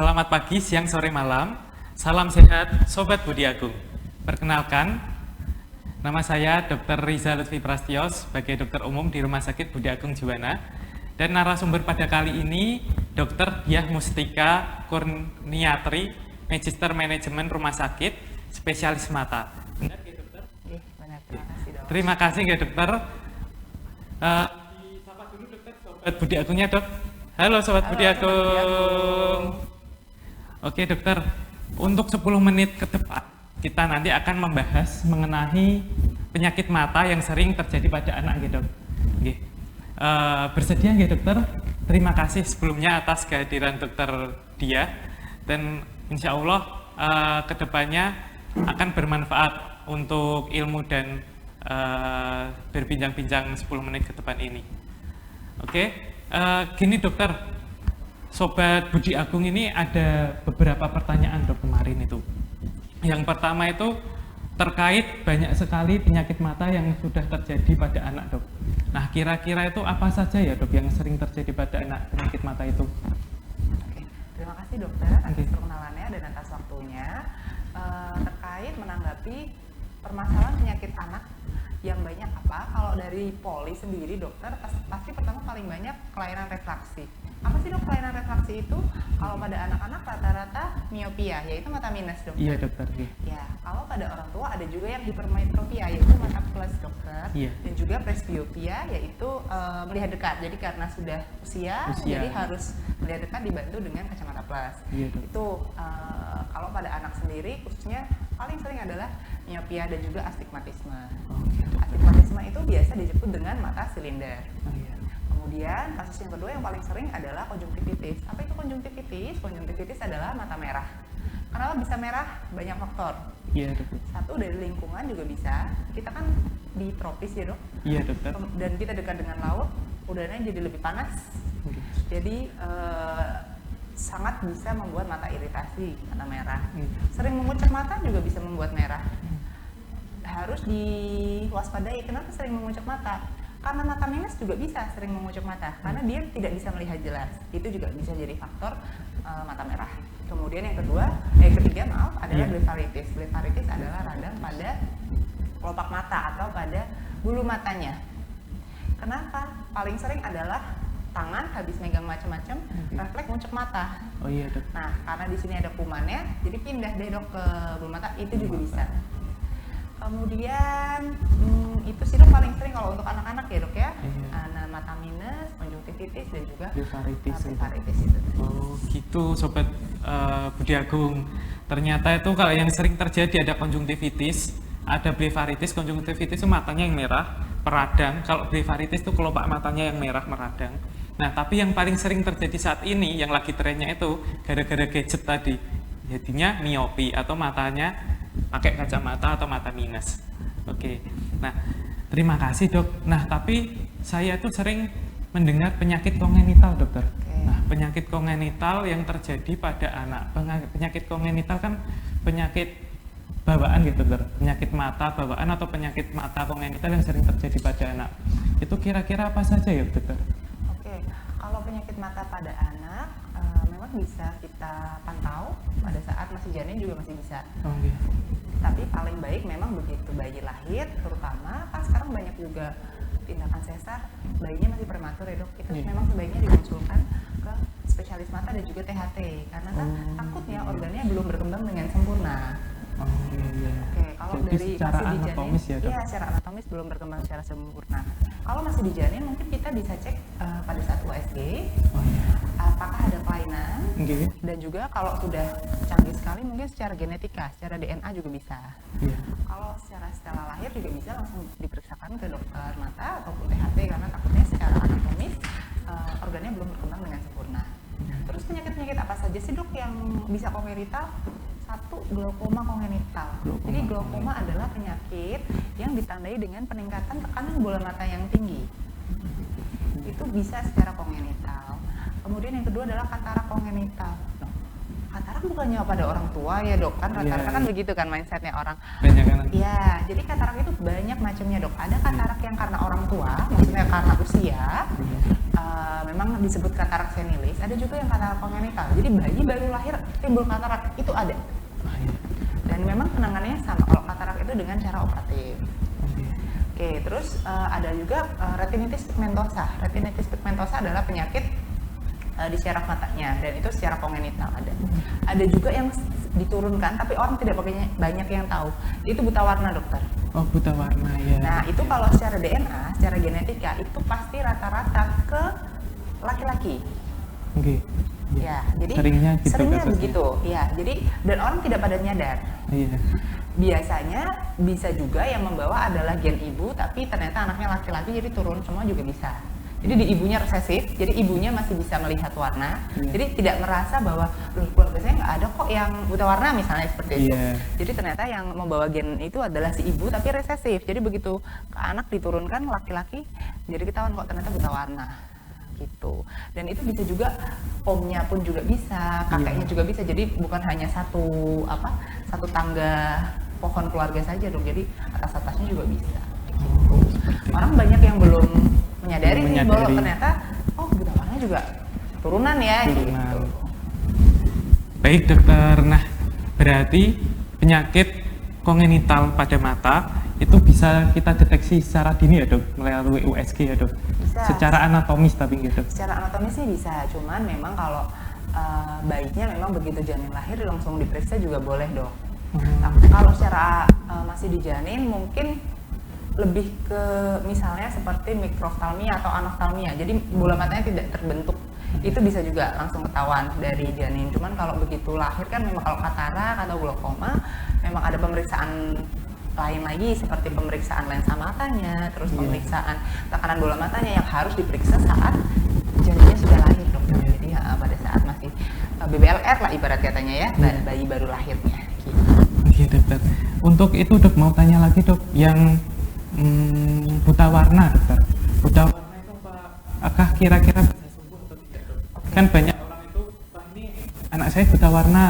Selamat pagi, siang, sore, malam. Salam sehat, Sobat Budi Agung. Perkenalkan, nama saya Dr. Riza Lutfi Prastyo sebagai dokter umum di Rumah Sakit Budi Agung Juwana. Dan narasumber pada kali ini Dr. Diah Mustika Kurniatri, Magister Manajemen Rumah Sakit, spesialis mata. Benar ya dokter? Iya, benar. Terima kasih dok. Terima kasih ya dokter. Disapa dulu dokter Sobat Budi Agungnya dok. Halo Sobat Budi Agung. Oke dokter, untuk 10 menit ke depan kita nanti akan membahas mengenai penyakit mata yang sering terjadi pada anak gitu dok. Oke. Bersedia nggih dokter? Terima kasih sebelumnya atas kehadiran dokter Diah, dan insya Allah kedepannya akan bermanfaat untuk ilmu dan berbincang-bincang 10 menit ke depan ini. Oke, gini dokter, Sobat Budi Agung ini ada beberapa pertanyaan dok kemarin itu. Yang pertama itu terkait banyak sekali penyakit mata yang sudah terjadi pada anak dok. Nah kira-kira itu apa saja ya dok yang sering terjadi pada anak penyakit mata itu? Oke, terima kasih dokter atas perkenalannya dan atas waktunya. Terkait menanggapi permasalahan penyakit anak yang banyak apa? Kalau dari poli sendiri dokter pasti pertama paling banyak kelainan refraksi. Apa sih dok kelainan refraksi itu? Kalau pada anak-anak rata-rata miopia, yaitu mata minus dokter. Iya dokter. Ya, kalau pada orang tua ada juga yang hipermetropia, yaitu mata plus dokter. Iya. Dan juga presbiopia, yaitu melihat dekat. Jadi karena sudah usia, jadi harus melihat dekat dibantu dengan kacamata plus. Iya, dok. Itu kalau pada anak sendiri, khususnya paling sering adalah miopia dan juga astigmatisme. Astigmatisme itu biasa disebut dengan mata silinder. Oh, iya. Kemudian kasus yang kedua yang paling sering adalah konjungtivitis. Apa itu konjungtivitis? Konjungtivitis adalah mata merah. Kenapa bisa merah? Banyak faktor. Iya dokter. Satu, dari lingkungan juga bisa. Kita kan di tropis ya dok. Iya dokter. Dan kita dekat dengan laut, udaranya jadi lebih panas. Jadi sangat bisa membuat mata iritasi, mata merah. Sering mengucap mata juga bisa membuat merah. Harus diwaspadai. Kenapa sering mengucap mata? Karena mata minus juga bisa sering mengucap mata, karena dia tidak bisa melihat jelas. Itu juga bisa jadi faktor mata merah. Kemudian yang ketiga adalah blefaritis. Blefaritis adalah radang pada kelopak mata atau pada bulu matanya. Kenapa? Paling sering adalah tangan habis megang macam-macam, refleks ngucap mata. Oh iya dok. Nah, karena di sini ada kumannya, jadi pindah deh dok ke bulu mata, itu juga bisa. Kemudian itu sih dok paling sering kalau untuk anak-anak ya dok ya. Mata minus, konjungtivitis dan juga blefaritis itu. Oh gitu Sobat Budi Agung. Ternyata itu kalau yang sering terjadi ada konjungtivitis, ada blefaritis. Konjungtivitis itu matanya yang merah, peradang. Kalau blefaritis itu kelopak matanya yang merah, meradang. Nah tapi yang paling sering terjadi saat ini, yang lagi trennya itu gara-gara gadget tadi, jadinya miopi atau matanya pakai kacamata atau mata minus. Oke. Nah, terima kasih dok. Nah, tapi saya tuh sering mendengar penyakit kongenital dokter. Nah, penyakit kongenital yang terjadi pada anak. Penyakit kongenital kan penyakit bawaan gitu dokter. Penyakit mata bawaan atau penyakit mata kongenital yang sering terjadi pada anak. Itu kira-kira apa saja ya dokter? Oke, kalau penyakit mata pada anak memang bisa kita pantau pada saat masih janin juga masih bisa. Oh, iya. Tapi paling baik memang begitu bayi lahir, terutama kan sekarang banyak juga tindakan sesar, bayinya masih prematur ya dok. Itu memang sebaiknya dimunculkan ke spesialis mata dan juga THT, karena kan takutnya organnya belum berkembang dengan sempurna. Oh iya. Oke, kalau jadi dari secara masih anatomis dijanin, ya dok? iya secara anatomis belum berkembang secara sempurna. Kalau masih dijanin mungkin kita bisa cek pada saat USG, apakah ada kelainan, dan juga kalau sudah canggih sekali mungkin secara genetika, secara DNA juga bisa. Kalau secara setelah lahir juga bisa langsung diperiksakan ke dokter mata ataupun THT, karena takutnya secara anatomis organnya belum berkembang dengan sempurna. Terus penyakit-penyakit apa saja sih dok yang bisa kongenital? Satu, glaukoma kongenital. Jadi glaukoma adalah penyakit yang ditandai dengan peningkatan tekanan bola mata yang tinggi. Itu bisa secara kongenital. Kemudian yang kedua adalah katarak kongenital. Katarak bukannya pada orang tua ya dok, kan rata-rata kan begitu kan mindsetnya orang. Banyak kan? Ya, jadi katarak itu banyak macamnya dok. Ada katarak yang karena orang tua, maksudnya karena usia, memang disebut katarak senilis, ada juga yang katarak kongenital. Jadi bayi baru lahir timbul katarak, itu ada. Dan memang penanganannya sama kalau katarak itu dengan cara operatif. Oke, terus ada juga retinitis pigmentosa. Retinitis pigmentosa adalah penyakit di syaraf matanya, dan itu secara kongenital ada. Ada juga yang diturunkan tapi orang tidak banyak yang tahu. Itu buta warna, dokter. Oh, buta warna ya. Nah, itu kalau secara DNA, secara genetika itu pasti rata-rata ke laki-laki. Oke. Ya, jadi seringnya begitu. Ya, jadi dan orang tidak pada nyadar. Iya. Biasanya bisa juga yang membawa adalah gen ibu, tapi ternyata anaknya laki-laki jadi turun semua juga bisa. Jadi di ibunya resesif, jadi ibunya masih bisa melihat warna, jadi tidak merasa bahwa keluarga saya nggak ada kok yang buta warna misalnya seperti itu. Jadi ternyata yang membawa gen itu adalah si ibu tapi resesif, jadi begitu ke anak diturunkan laki-laki, jadi ketahuan kok ternyata buta warna gitu. Dan itu bisa juga omnya pun juga bisa, kakeknya juga bisa, jadi bukan hanya satu tangga pohon keluarga saja dong, jadi atas-atasnya juga bisa gitu. Orang banyak yang belum menyadari nih bahwa ternyata buta warna juga turunan ya. Gitu. Baik dokter, nah berarti penyakit kongenital pada mata itu bisa kita deteksi secara dini ya dok, melalui USG ya dok? Bisa. Secara anatomis tapi gitu? Secara anatomisnya bisa, cuman memang kalau baiknya memang begitu janin lahir langsung diperiksa juga boleh dok. Nah, kalau secara masih di janin mungkin lebih ke misalnya seperti mikroftalmia atau anoftalmia, jadi bola matanya tidak terbentuk, itu bisa juga langsung ketahuan dari janin. Cuman kalau begitu lahir kan memang kalau katarak atau glaukoma memang ada pemeriksaan lain lagi seperti pemeriksaan lensa matanya, terus pemeriksaan tekanan bola matanya yang harus diperiksa saat janinnya sudah lahir dokter. Jadi pada saat masih BBLR lah ibarat katanya ya, bayi baru lahirnya gitu. Oke dokter, untuk itu dok mau tanya lagi dok, yang buta warna dokter, buta warna itu apakah kira-kira bisa sembuh atau tidak dok? Kan banyak orang itu, wah ini anak saya buta warna,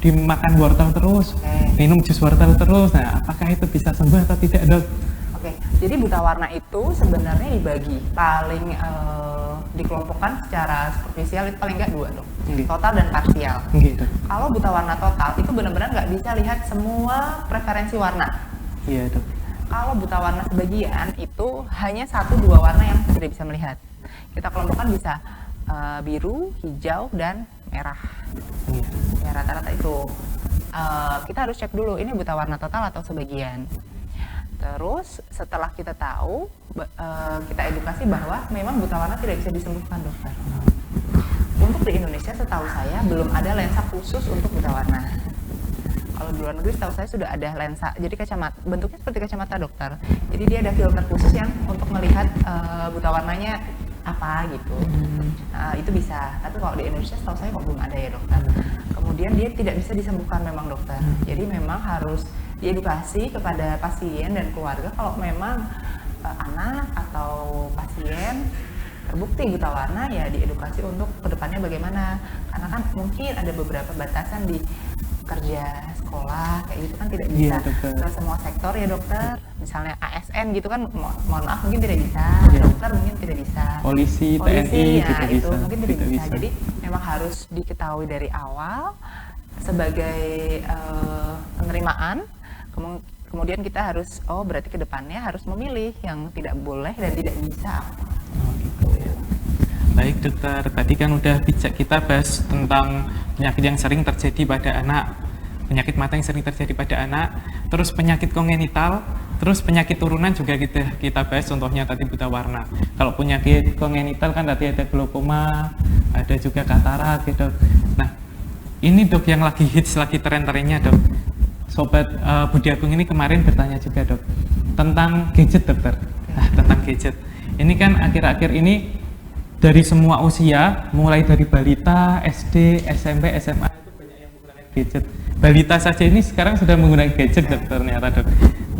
dimakan wortel terus, minum jus wortel terus, nah apakah itu bisa sembuh atau tidak dok? Oke, jadi buta warna itu sebenarnya dibagi paling dikelompokkan secara superficial itu paling nggak dua dok, total dan parsial. Kalau buta warna total itu benar-benar nggak bisa lihat semua preferensi warna. Iya dok. Kalau buta warna sebagian itu hanya 1-2 warna yang tidak bisa melihat. Kita kelompokkan bisa biru, hijau, dan merah. Ya rata-rata itu. Kita harus cek dulu ini buta warna total atau sebagian. Terus setelah kita tahu, kita edukasi bahwa memang buta warna tidak bisa disembuhkan dokter. Untuk di Indonesia setahu saya belum ada lensa khusus untuk buta warna. Kalau di luar negeri setahu saya sudah ada lensa, jadi kacamata bentuknya seperti kacamata dokter. Jadi dia ada filter khusus yang untuk melihat buta warnanya apa gitu. Itu bisa. Tapi kalau di Indonesia setahu saya kok belum ada ya dokter. Kemudian dia tidak bisa disembuhkan memang dokter. Jadi memang harus diedukasi kepada pasien dan keluarga kalau memang anak atau pasien terbukti buta warna ya diedukasi untuk kedepannya bagaimana. Karena kan mungkin ada beberapa batasan di kerja, sekolah, kayak gitu kan tidak bisa ke semua sektor ya dokter. Misalnya ASN gitu kan, mohon maaf mungkin tidak bisa, dokter mungkin tidak bisa. Polisi TNI ya, juga itu bisa. mungkin tidak bisa. Jadi memang harus diketahui dari awal sebagai penerimaan. Kemudian kita harus, berarti kedepannya harus memilih yang tidak boleh dan tidak bisa. Baik dokter, tadi kan udah kita bahas tentang penyakit yang sering terjadi pada anak, penyakit mata yang sering terjadi pada anak, terus penyakit kongenital, terus penyakit turunan juga kita bahas, contohnya tadi buta warna. Kalau penyakit kongenital kan tadi ada glaukoma, ada juga katarak gitu. Nah, ini dok yang lagi hits, lagi tren-trennya dok. Sobat Budi Agung ini kemarin bertanya juga dok tentang gadget dokter. Nah, tentang gadget. Ini kan akhir-akhir ini dari semua usia, mulai dari balita, SD, SMP, SMA itu banyak yang menggunakan gadget. Balita saja ini sekarang sudah menggunakan gadget dok, ternyata dok.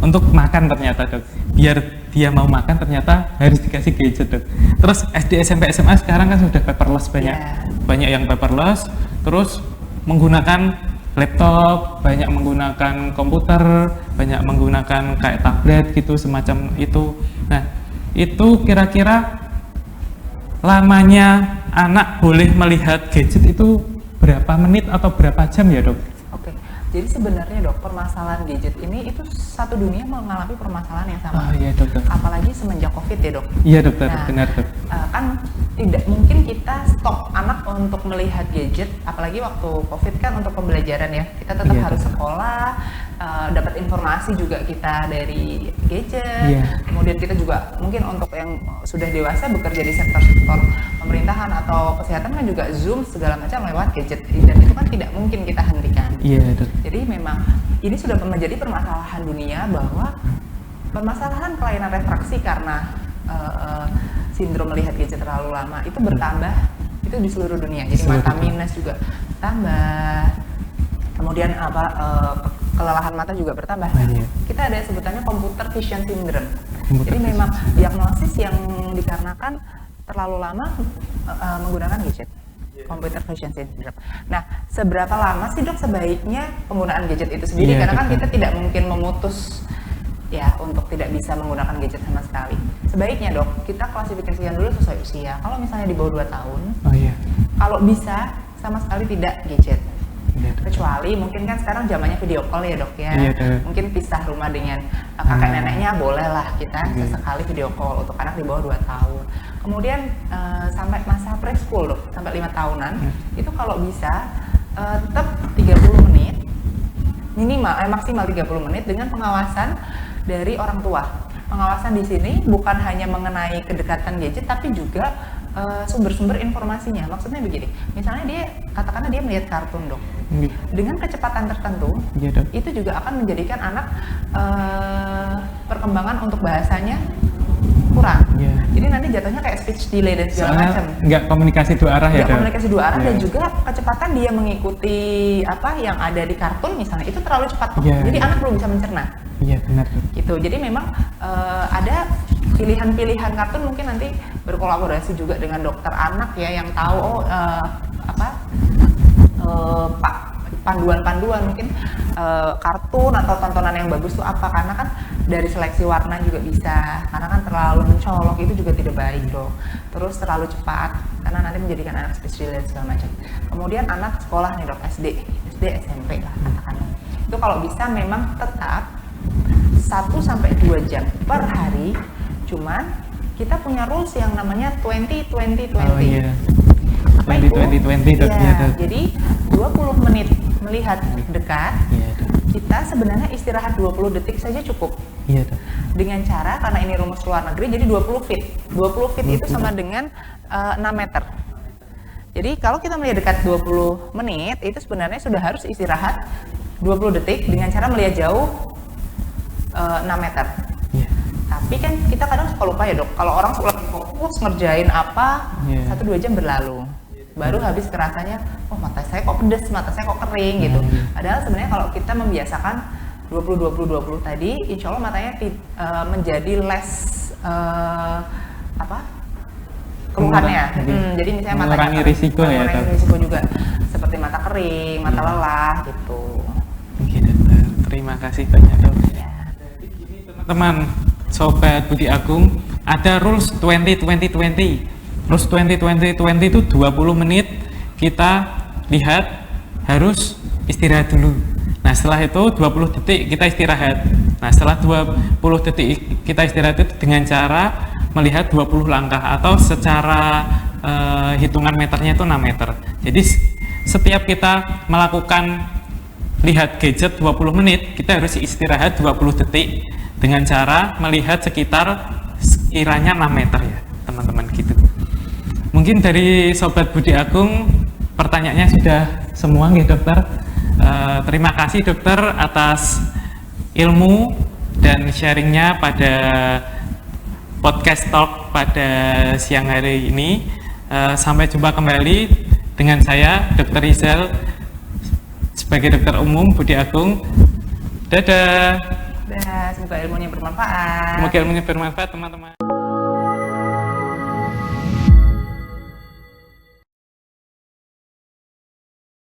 Untuk makan ternyata dok. Biar dia mau makan ternyata harus dikasih gadget dok. Terus SD, SMP, SMA sekarang kan sudah paperless banyak yang paperless. Terus menggunakan laptop, banyak menggunakan komputer, banyak menggunakan kayak tablet gitu semacam itu. Nah, itu kira-kira lamanya anak boleh melihat gadget itu berapa menit atau berapa jam ya dok? Oke, jadi sebenarnya dok, permasalahan gadget ini itu satu dunia mengalami permasalahan yang sama. Oh iya dokter. Apalagi semenjak COVID ya dok. Iya dokter, Nah, benar dok. Kan tidak mungkin kita stop anak untuk melihat gadget, apalagi waktu COVID kan untuk pembelajaran ya. Kita tetap Iya, harus betul. sekolah, dapat informasi juga kita dari gadget. Iya. Kemudian kita juga mungkin untuk yang sudah dewasa bekerja di sektor-sektor pemerintahan atau kesehatan kan juga Zoom segala macam lewat gadget. Dan itu kan tidak mungkin kita hentikan. Iya dok. Jadi memang ini sudah menjadi permasalahan dunia bahwa permasalahan kelainan refraksi karena sindrom melihat gadget terlalu lama itu bertambah itu di seluruh dunia. Jadi Seluruh mata dunia. minus juga bertambah. Kemudian kelelahan mata juga bertambah. Iya. Kita ada sebutannya computer vision syndrome. Computer Jadi vision memang diagnosis yang dikarenakan terlalu lama menggunakan gadget. Computer vision syndrome. Nah, seberapa lama sih dok sebaiknya penggunaan gadget itu sendiri? Iya, Karena kan betul. kita tidak mungkin memutus ya untuk tidak bisa menggunakan gadget sama sekali. Sebaiknya dok, kita klasifikasikan dulu sesuai usia. Kalau misalnya di bawah 2 tahun, Oh iya. kalau bisa sama sekali tidak gadget. Iya, dok. Kecuali mungkin kan sekarang zamannya video call ya dok ya. Iya, dok. Mungkin pisah rumah dengan kakek Ah. neneknya boleh lah kita Iya. sesekali video call untuk anak di bawah 2 tahun. Kemudian sampai masa preschool dok, sampai 5 tahunan, itu kalau bisa tetap 30 menit minimal, maksimal 30 menit dengan pengawasan dari orang tua. Pengawasan di sini bukan hanya mengenai kedekatan gadget tapi juga sumber-sumber informasinya. Maksudnya begini, misalnya dia katakanlah dia melihat kartun dok, Iya. dengan kecepatan tertentu Iya dok. itu juga akan menjadikan anak perkembangan untuk bahasanya kurang. Iya. Jadi nanti jatuhnya kayak speech delay dan segala Soalnya macam. nggak komunikasi dua arah ya Nggak dok. komunikasi dua arah Iya. dan juga kecepatan dia mengikuti apa yang ada di kartun misalnya itu terlalu cepat. Iya, Jadi iya. anak belum bisa mencerna. Iya benar dok. Gitu. Jadi memang ada pilihan-pilihan kartun mungkin nanti berkolaborasi juga dengan dokter anak ya yang tahu panduan-panduan mungkin kartun atau tontonan yang bagus tuh apa, karena kan dari seleksi warna juga bisa, karena kan terlalu mencolok itu juga tidak baik dok. Terus terlalu cepat karena nanti menjadikan anak speech delay dan segala macam. Kemudian anak sekolah nih dok, SD, SMP lah katakanlah. Itu kalau bisa memang tetap 1-2 jam per hari, cuman kita punya rules yang namanya 20-20-20. Oh iya. Apa itu? 20-20 dok. Ya, Iya dok. jadi 20 menit melihat dekat, Iya dok. kita sebenarnya istirahat 20 detik saja cukup. Iya dok. Dengan cara, karena ini rumus luar negeri, jadi 20 feet. 20 feet itu sama dengan 6 meter. Jadi kalau kita melihat dekat 20 menit, itu sebenarnya sudah harus istirahat 20 detik dengan cara melihat jauh 6 meter. Iya. Tapi kan kita kadang suka lupa ya dok, kalau orang lagi fokus ngerjain apa, Iya. 1-2 jam berlalu. Baru habis kerasanya, oh mata saya kok pedes, mata saya kok kering gitu. Padahal sebenarnya kalau kita membiasakan 20-20-20 tadi, insya Allah matanya menjadi less keluhannya. Jadi misalnya matanya mengurangi risiko ya, mengurangi Dok. risiko juga seperti mata kering, mata lelah gitu. Oke dokter. Terima kasih banyak dok. Ya. Teman-teman, sobat Budi Agung, ada rules 20-20-20. Rules 20-20-20 itu 20 menit kita lihat harus istirahat dulu. Nah setelah itu 20 detik kita istirahat. Nah setelah 20 detik kita istirahat itu dengan cara melihat 20 langkah atau secara hitungan meternya itu 6 meter. Jadi setiap kita melakukan lihat gadget 20 menit, kita harus istirahat 20 detik dengan cara melihat sekitar sekiranya 6 meter ya teman-teman gitu. Mungkin dari Sobat Budi Agung pertanyaannya sudah semua nih dokter. Terima kasih dokter atas ilmu dan sharingnya pada podcast talk pada siang hari ini. Sampai jumpa kembali dengan saya Dr. Rizal sebagai dokter umum Budi Agung. Dadah. Semoga ilmunya bermanfaat. Semoga ilmunya bermanfaat teman-teman.